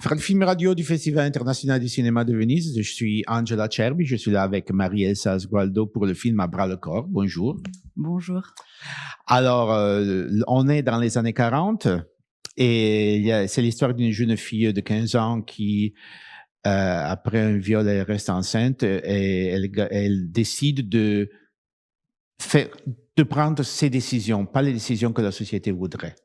Film Radio du Festival international du cinéma de Venise. Je suis Angela Cerbi. Je suis là avec Marie-Elsa Sgualdo pour le film À bras le corps. Bonjour. Bonjour. Alors, on est dans les années 40 et c'est l'histoire d'une jeune fille de 15 ans qui, après un viol, elle reste enceinte et elle décide de prendre ses décisions, pas les décisions que la société voudrait.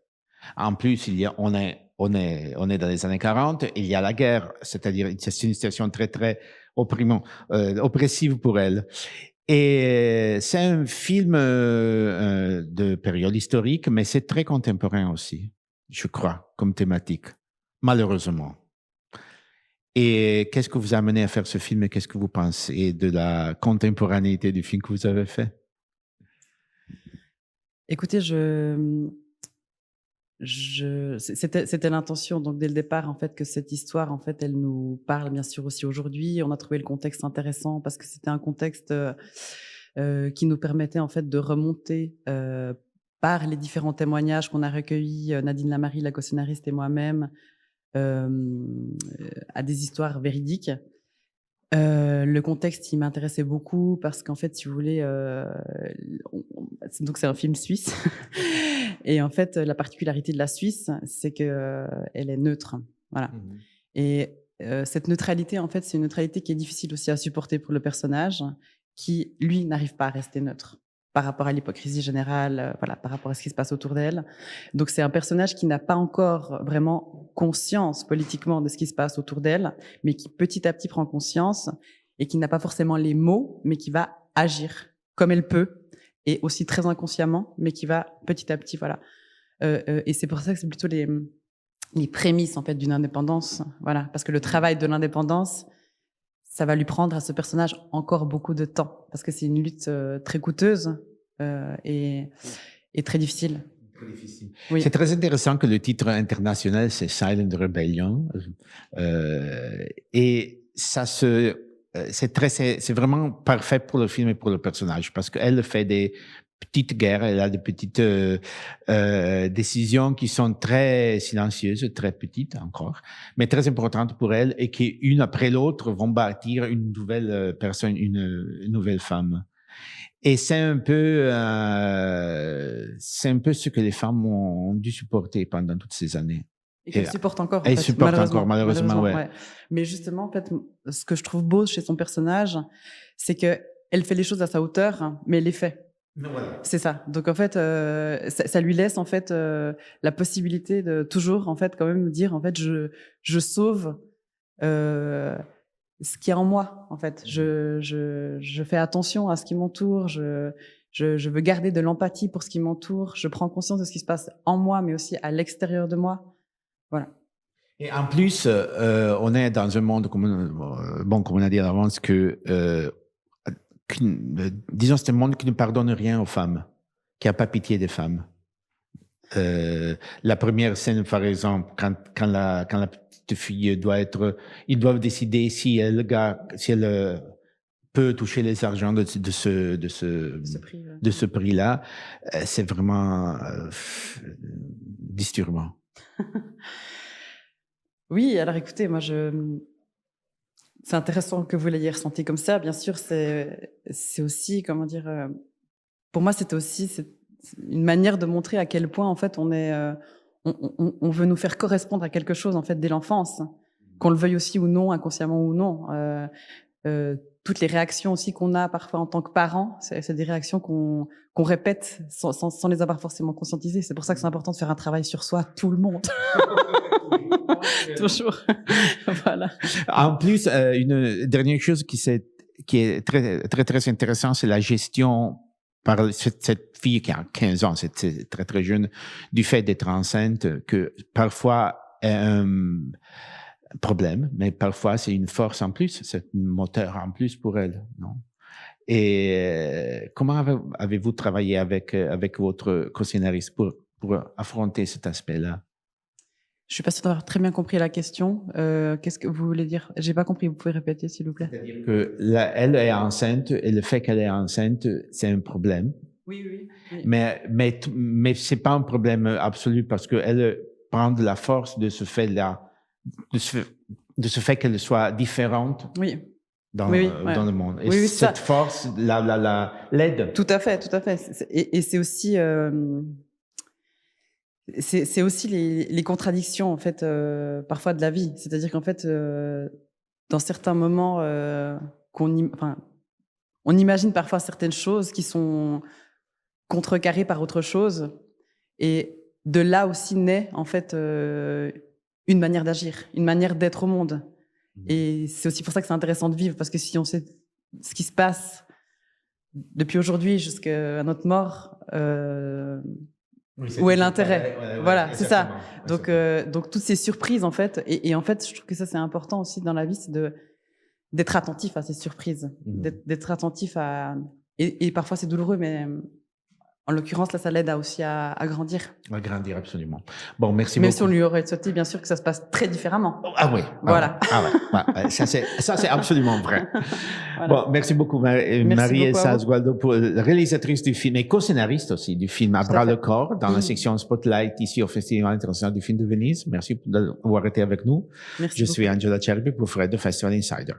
En plus, on est dans les années 40, il y a la guerre, c'est-à-dire c'est une situation très, très oppressive pour elle. Et c'est un film de période historique, mais c'est très contemporain aussi, je crois, comme thématique, malheureusement. Et qu'est-ce que vous a amené à faire ce film et qu'est-ce que vous pensez de la contemporanéité du film que vous avez fait? Écoutez, c'était l'intention, donc dès le départ, en fait, que cette histoire, en fait, elle nous parle bien sûr aussi aujourd'hui. On a trouvé le contexte intéressant parce que c'était un contexte qui nous permettait en fait de remonter par les différents témoignages qu'on a recueillis, Nadine Lamarie, la co-scénariste, et moi-même, à des histoires véridiques. Le contexte, il m'intéressait beaucoup parce qu'en fait, si vous voulez, donc c'est un film suisse. Et en fait, la particularité de la Suisse, c'est que elle est neutre. Voilà. Mmh. Et cette neutralité, en fait, c'est une neutralité qui est difficile aussi à supporter pour le personnage, qui, lui, n'arrive pas à rester neutre par rapport à l'hypocrisie générale, voilà, par rapport à ce qui se passe autour d'elle. Donc, c'est un personnage qui n'a pas encore vraiment conscience politiquement de ce qui se passe autour d'elle, mais qui petit à petit prend conscience et qui n'a pas forcément les mots, mais qui va agir comme elle peut, et aussi très inconsciemment, mais qui va petit à petit, voilà. Et c'est pour ça que c'est plutôt les prémices, en fait, d'une indépendance, voilà. Parce que le travail de l'indépendance, ça va lui prendre à ce personnage encore beaucoup de temps, parce que c'est une lutte très coûteuse et très difficile. Très difficile. Oui. C'est très intéressant que le titre international, c'est Silent Rebellion. Et ça c'est vraiment parfait pour le film et pour le personnage, parce qu'elle fait des petites guerres, elle a des petites décisions qui sont très silencieuses, très petites encore, mais très importantes pour elle et qui, une après l'autre, vont bâtir une nouvelle personne, une nouvelle femme. Et c'est un peu ce que les femmes ont dû supporter pendant toutes ces années. Et qu'elles supportent encore. Elles supportent encore, malheureusement, ouais. Mais justement, en fait, ce que je trouve beau chez son personnage, c'est que elle fait les choses à sa hauteur, mais elle les fait. Voilà. C'est ça. Donc en fait, ça lui laisse en fait la possibilité de toujours en fait quand même dire en fait je sauve ce qui est en moi en fait. Je fais attention à ce qui m'entoure. Je veux garder de l'empathie pour ce qui m'entoure. Je prends conscience de ce qui se passe en moi, mais aussi à l'extérieur de moi. Voilà. Et en plus, on est dans un monde, comme on a dit à l'avance, disons, c'est un monde qui ne pardonne rien aux femmes, qui n'a pas pitié des femmes. La première scène, par exemple, quand la petite fille ils doivent décider si elle peut toucher les argents de ce prix-là, c'est vraiment disturbant. Oui, alors écoutez, moi c'est intéressant que vous l'ayez ressenti comme ça. Bien sûr, c'est aussi, comment dire, pour moi, c'était aussi une manière de montrer à quel point, en fait, on veut nous faire correspondre à quelque chose, en fait, dès l'enfance, qu'on le veuille aussi ou non, inconsciemment ou non. Toutes les réactions aussi qu'on a parfois en tant que parents, c'est des réactions qu'on répète sans les avoir forcément conscientisées. C'est pour ça que c'est important de faire un travail sur soi, tout le monde. Toujours. Voilà. En plus, une dernière chose qui est très, très, très intéressant, c'est la gestion par cette fille qui a 15 ans, c'est très, très jeune, du fait d'être enceinte, que parfois est un problème, mais parfois c'est une force en plus, c'est un moteur en plus pour elle, non? Et comment avez-vous travaillé avec votre co-scénariste pour affronter cet aspect-là? Je suis pas sûre d'avoir très bien compris la question. Qu'est-ce que vous voulez dire? J'ai pas compris. Vous pouvez répéter, s'il vous plaît? C'est-à-dire que elle est enceinte et le fait qu'elle est enceinte, c'est un problème. Oui. Mais c'est pas un problème absolu parce que elle prend de la force de ce fait-là de ce fait qu'elle soit différente Oui. dans, Oui, oui, dans ouais. le monde. Et Oui, oui, cette ça. force l'aide. Tout à fait, tout à fait. Et c'est aussi, c'est aussi les contradictions en fait, parfois de la vie. C'est-à-dire qu'en fait, dans certains moments, enfin, on imagine parfois certaines choses qui sont contrecarrées par autre chose, et de là aussi naît en fait, une manière d'agir, une manière d'être au monde. Et c'est aussi pour ça que c'est intéressant de vivre, parce que si on sait ce qui se passe depuis aujourd'hui jusqu'à notre mort, Oui, où est l'intérêt? ouais, Voilà, c'est ça. exactement. Donc toutes ces surprises en fait, et en fait, je trouve que ça c'est important aussi dans la vie, c'est d'être attentif à ces surprises, d'être attentif à, et parfois c'est douloureux, mais en l'occurrence là, ça l'aide aussi à grandir. À grandir, absolument. Bon, merci Même beaucoup. si on lui aurait souhaité bien sûr que ça se passe très différemment. Ah oui. Voilà. Ça c'est absolument vrai. Voilà. Bon, merci beaucoup, Marie-Elsa Asgualdo, réalisatrice du film et co-scénariste aussi du film À bras le corps, dans la section Spotlight ici au Festival international du film de Venise. Merci d'avoir été avec nous. Merci Je beaucoup. suis Angela Cherby pour Fred de Festival Insider.